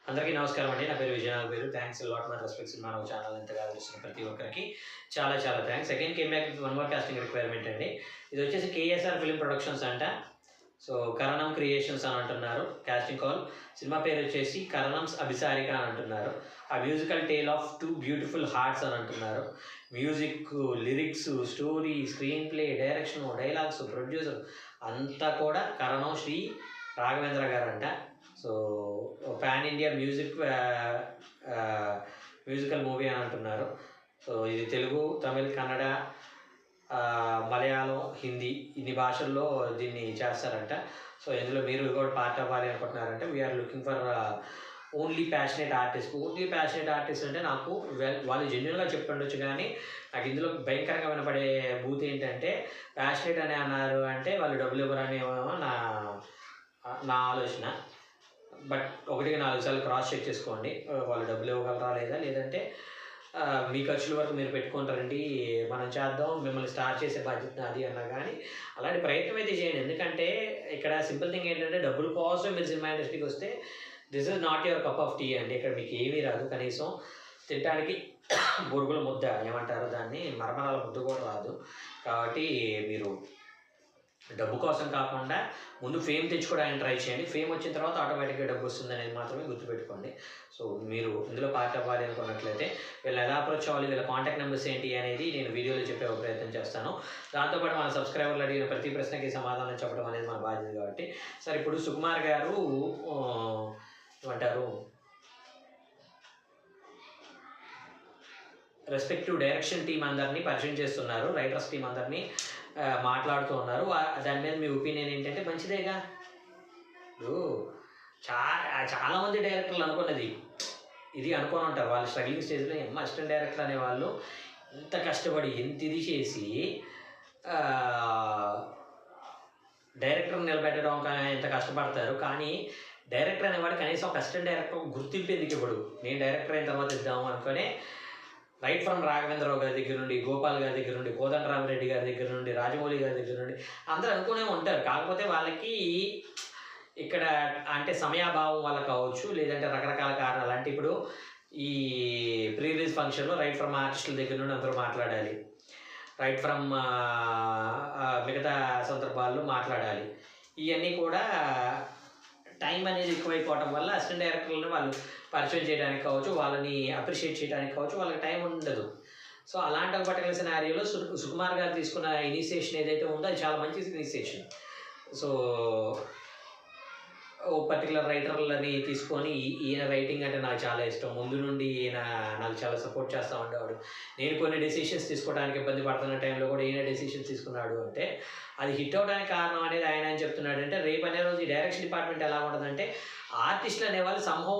అందరికీ నమస్కారం అండి. నా పేరు విజయ్. నా పేరు thanks lot my respects cinema channel ఎంతగా ఆదరిస్తున్న ప్రతి ఒక్కరికి చాలా చాలా thanks. Again came back with one more casting requirement అండి. ఇది వచ్చేసి కేఎస్ఆర్ ఫిల్మ్ ప్రొడక్షన్స్ అంట. సో కరణం క్రియేషన్స్ అని అంటున్నారు. Casting call. సినిమా పేరు వచ్చేసి కరణంస్ అభిసారిక అని అంటున్నారు. A musical tale of two beautiful hearts అని అంటున్నారు. Music, lyrics, story, screenplay, direction, dialogues, producer అంతా కూడా కరణం శ్రీ రాఘవేంద్ర గారు అంట. So pan India musical movie అని అంటున్నారు. సో ఇది తెలుగు, తమిళ్, కన్నడ, మలయాళం, హిందీ ఇన్ని భాషల్లో దీన్ని చేస్తారంట. సో ఇందులో మీరు కూడా పార్ట్ అవ్వాలి అనుకుంటున్నారంటే we're looking for only passionate artist. Only passionate artist అంటే నాకు వాళ్ళు జెన్యున్గా చెప్పుండొచ్చు, కానీ నాకు ఇందులో భయంకరంగా వినపడే బూత్ ఏంటంటే ప్యాషనేట్ అని అన్నారు అంటే వాళ్ళు డబ్బులు ఇవ్వరనేమో నా ఆలోచన. బట్ 1-4 సార్లు క్రాస్ చెక్ చేసుకోండి, వాళ్ళు డబ్బులు ఇవ్వగలరా లేదంటే మీ ఖర్చుల వరకు మీరు పెట్టుకుంటారండి, మనం చేద్దాం, మిమ్మల్ని స్టార్ట్ చేసే బాధ్యత అది అన్నా కానీ అలాంటి ప్రయత్నం అయితే చేయండి. ఎందుకంటే ఇక్కడ సింపుల్ థింగ్ ఏంటంటే డబ్బుల కోసం మీరు సినిమా ఇండస్ట్రీకి వస్తే this is not your cup of tea అండి. ఇక్కడ మీకు ఏమీ రాదు, కనీసం తినడానికి బొరుగుల ముద్ద ఏమంటారు దాన్ని, మరమరాల ముద్ద కూడా రాదు. కాబట్టి మీరు డబ్బు కోసం కాకుండా ముందు ఫేమ్ తెచ్చుకోవడానికి ట్రై చేయండి. ఫేమ్ వచ్చిన తర్వాత ఆటోమేటిక్గా డబ్బు వస్తుంది అనేది మాత్రమే గుర్తుపెట్టుకోండి. సో మీరు ఇందులో పార్ట్ అవ్వాలి అనుకున్నట్లయితే వీళ్ళు ఎలా అప్రోచ్ అవ్వాలి, వీళ్ళ కాంటాక్ట్ నెంబర్స్ ఏంటి అనేది నేను వీడియోలో చెప్పే ప్రయత్నం చేస్తాను. దాంతోపాటు మన సబ్స్క్రైబర్లు అడిగిన ప్రతి ప్రశ్నకి సమాధానం చెప్పడం అనేది మన బాధ్యత. కాబట్టి సార్ ఇప్పుడు సుకుమార్ గారు ఏమంటారు, రెస్పెక్టివ్ డైరెక్షన్ టీం అందరినీ పరిచయం చేస్తున్నారు, రైటర్స్ టీం అందరినీ మాట్లాడుతూ ఉన్నారు. దాని మీద మీ ఒపీనియన్ ఏంటంటే మంచిదేగా. ఇప్పుడు చాలామంది డైరెక్టర్లు అనుకున్నది ఇది అనుకొని ఉంటారు. వాళ్ళు స్ట్రగ్లింగ్ స్టేజ్లో అసిస్టెంట్ డైరెక్టర్ అనేవాళ్ళు ఎంత కష్టపడి ఎంత ఇది చేసి డైరెక్టర్ నిలబెట్టడం ఎంత కష్టపడతారు. కానీ డైరెక్టర్ అనేవాడు కనీసం ఒక అసిస్టెంట్ డైరెక్టర్ గుర్తింపు ఎందుకు ఇవ్వడు, నేను డైరెక్టర్ అయిన తర్వాత ఇద్దాము అనుకునే రైట్ ఫ్రమ్ రాఘవేంద్రరావు గారి దగ్గర నుండి, గోపాల్ గారి దగ్గర నుండి, కోదండరామిరెడ్డి గారి దగ్గర నుండి, రాజమౌళి గారి దగ్గర నుండి అందరూ అనుకునే ఉంటారు. కాకపోతే వాళ్ళకి ఇక్కడ అంటే సమయాభావం వల్ల కావచ్చు, లేదంటే రకరకాల కారణాలు. అంటే ఇప్పుడు ఈ ప్రీ రిలీజ్ ఫంక్షన్లో రైట్ ఫ్రమ్ ఆర్టిస్టుల దగ్గర నుండి అందరూ మాట్లాడాలి, రైట్ ఫ్రమ్ మిగతా సందర్భాల్లో మాట్లాడాలి. ఇవన్నీ కూడా టైం అనేది ఎక్కువైపోవటం వల్ల అసిస్టెంట్ డైరెక్టర్లను వాళ్ళు పరిచయం చేయడానికి కావచ్చు, వాళ్ళని అప్రిషియేట్ చేయడానికి కావచ్చు, వాళ్ళకి టైం ఉండదు. సో అలాంటి ఒక పర్టికులర్ సినారియోలో సుకుమార్ గారు తీసుకున్న ఇనిషియేషన్ ఏదైతే ఉందో అది చాలా మంచి ఇనిషియేషన్. సో ఓ పర్టికులర్ రైటర్లని తీసుకొని ఈయన రైటింగ్ అంటే నాకు చాలా ఇష్టం, ముందు నుండి ఈయన నాకు చాలా సపోర్ట్ చేస్తూ ఉండేవాడు, నేను కొన్ని డెసిషన్స్ తీసుకోవడానికి ఇబ్బంది పడుతున్న టైంలో కూడా ఈయన డెసిషన్స్ తీసుకున్నాడు అంటే అది హిట్ అవడానికి కారణం అనేది ఆయన అని చెప్తున్నాడు. అంటే రేపు అనే రోజు ఈ డైరెక్షన్ డిపార్ట్మెంట్ ఎలా ఉంటుందంటే ఆర్టిస్టులు అనేవాళ్ళు సంహౌ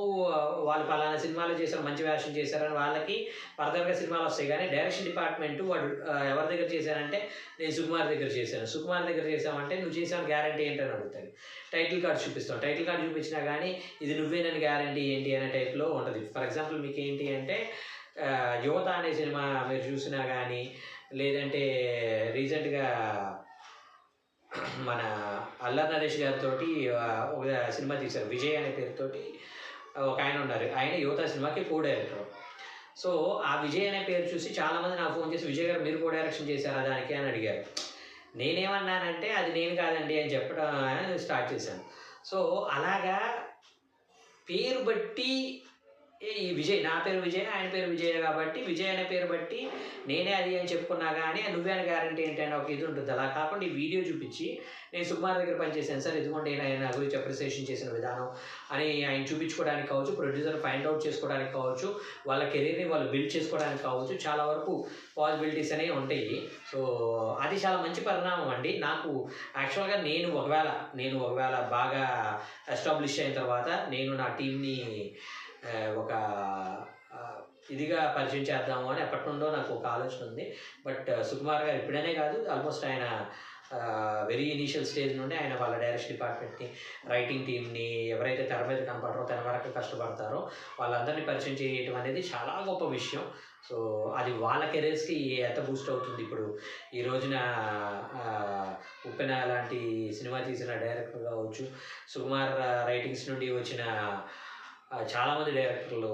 వాళ్ళు పలానా సినిమాలు చేశారు, మంచి వేషం చేశారని వాళ్ళకి ఫర్దర్గా సినిమాలు వస్తాయి. కానీ డైరెక్షన్ డిపార్ట్మెంట్ వాడు ఎవరి దగ్గర చేశారంటే నేను సుకుమార్ దగ్గర చేశాను, సుకుమార్ దగ్గర చేసామంటే నువ్వు చేసావు గ్యారంటీ ఏంటని అడుగుతాడు. టైటిల్ కార్డు చూపిస్తాం, టైటిల్ కార్డు చూపించినా కానీ ఇది నువ్వేనని గ్యారంటీ ఏంటి అనే టైప్లో ఉంటుంది. ఫర్ ఎగ్జాంపుల్ మీకు ఏంటి అంటే యువత అనే సినిమా మీరు చూసినా కానీ, లేదంటే రీసెంట్గా మన అల్లరి నరేష్ గారితో ఒక సినిమా తీశారు, విజయ్ అనే పేరుతోటి ఒక ఆయన ఉన్నారు, ఆయన యువత సినిమాకి కో డైరెక్టర్. సో ఆ విజయ్ అనే పేరు చూసి చాలామంది నాకు ఫోన్ చేసి విజయ్ గారు మీరు కో డైరెక్షన్ చేశారా దానికి అని అడిగారు. నేనేమన్నానంటే అది నేను కాదండి అని చెప్పడం స్టార్ట్ చేశాను. సో అలాగా పేరు బట్టి ఈ విజయ్, నా పేరు విజయ్, ఆయన పేరు విజయ్ కాబట్టి విజయ్ అనే పేరు బట్టి నేనే అది అని చెప్పుకున్నా కానీ నువ్వే అని గ్యారంటీ ఏంటంటే ఒక ఇది ఉంటుంది. అలా కాకుండా ఈ వీడియో చూపించి నేను సుకుమార్ దగ్గర పనిచేశాను సార్, ఇదిగోండి ఆయన గురించి అప్రిసియేషన్ చేసిన విధానం అని ఆయన చూపించుకోవడానికి కావచ్చు, ప్రొడ్యూసర్ ఫైండ్ అవుట్ చేసుకోవడానికి కావచ్చు, వాళ్ళ కెరీర్ని వాళ్ళు బిల్డ్ చేసుకోవడానికి కావచ్చు, చాలా వరకు పాసిబిలిటీస్ అనేవి ఉంటాయి. సో అది చాలా మంచి పరిణామం అండి. నాకు యాక్చువల్గా నేను ఒకవేళ బాగా ఎస్టాబ్లిష్ అయిన తర్వాత నేను నా టీంని ఒక ఇదిగా పరిచయం చేద్దాము అని ఎప్పటి నుండో నాకు ఒక ఆలోచన ఉంది. బట్ సుకుమార్ గారు ఇప్పుడనే కాదు, ఆల్మోస్ట్ ఆయన వెరీ ఇనీషియల్ స్టేజ్ నుండి ఆయన వాళ్ళ డైరెక్షన్ డిపార్ట్మెంట్ని, రైటింగ్ టీమ్ని, ఎవరైతే తెర మీద కనపడరో తెర వరకు కష్టపడతారో వాళ్ళందరినీ పరిచయం చేయడం అనేది చాలా గొప్ప విషయం. సో అది వాళ్ళ కెరీర్స్కి ఎంత బూస్ట్ అవుతుంది. ఇప్పుడు ఈ రోజున ఉప్పెన లాంటి సినిమా తీసిన డైరెక్టర్ కావచ్చు, సుకుమార్ రైటింగ్స్ నుండి వచ్చిన చాలామంది డైరెక్టర్లు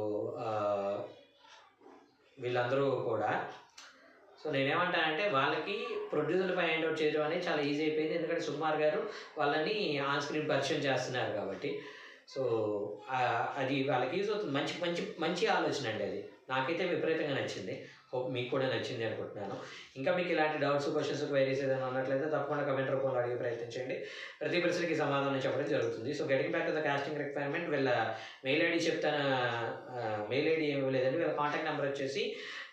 వీళ్ళందరూ కూడా. సో నేనేమంటానంటే వాళ్ళకి ప్రొడ్యూసర్‌లపై హ్యాండ్ ఓవర్ చేయడం అనేది చాలా ఈజీ అయిపోయింది. ఎందుకంటే సుకుమార్ గారు వాళ్ళని ఆన్ స్క్రీన్ పరిచయం చేస్తున్నారు కాబట్టి. సో అది వాళ్ళకి యూజ్ అవుతుంది. మంచి మంచి మంచి ఆలోచన అండి అది. నాకైతే విపరీతంగా నచ్చింది. హోప్ మీకు కూడా నచ్చింది అనుకుంటున్నాను. ఇంకా మీకు ఇలాంటి డౌట్స్, క్వెషన్స్, క్వైరీస్ ఏదైనా ఉన్నట్లయితే తప్పకుండా కమెంట్ రూపంలో అడిగే ప్రయత్నించండి. ప్రతి ప్రశ్నకి సమాధానం చెప్పడం జరుగుతుంది. So getting back to the casting requirement వీళ్ళ మెయిల్ ఐడీ చెప్తాను. మెయిల్ ఐడీ ఏమి లేదండి. వీళ్ళ కాంటాక్ట్ నెంబర్ వచ్చేసి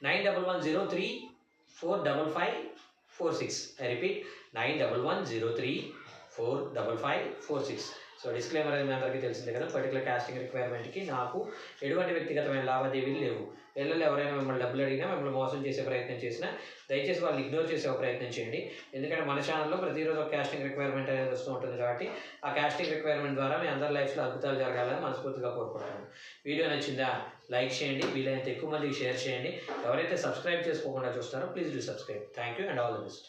9110345546. I repeat 9110345546. సో డిస్క్లైమర్ అనేది మీ అందరికీ తెలిసిందే కదా. పర్టికులర్ కాస్టింగ్ రిక్వైర్మెంట్కి నాకు ఎటువంటి వ్యక్తిగతమైన లావాదేవీలు లేవు. పిల్లలు ఎవరైనా మిమ్మల్ని డబ్బులు అడిగినా, మిమ్మల్ని మోసం చేసే ప్రయత్నం చేసినా దయచేసి వాళ్ళు ఇగ్నోర్ చేసే ప్రయత్నం చేయండి. ఎందుకంటే మన ఛానల్లో ప్రతిరోజు ఒక కాస్టింగ్ రిక్వైర్మెంట్ అనేది వస్తూ ఉంటుంది కాబట్టి ఆ కాస్టింగ్ రిక్వైర్మెంట్ ద్వారా మీ అందరి లైఫ్లో అద్భుతాలు జరగాలని మనస్ఫూర్తిగా కోరుకుంటాను. వీడియో నచ్చిందా లైక్ చేయండి, వీలైనంత ఎక్కువ మందికి షేర్ చేయండి. ఎవరైతే సబ్స్క్రైబ్ చేసుకోకుండా చూస్తారో please do subscribe. Thank you and all the best.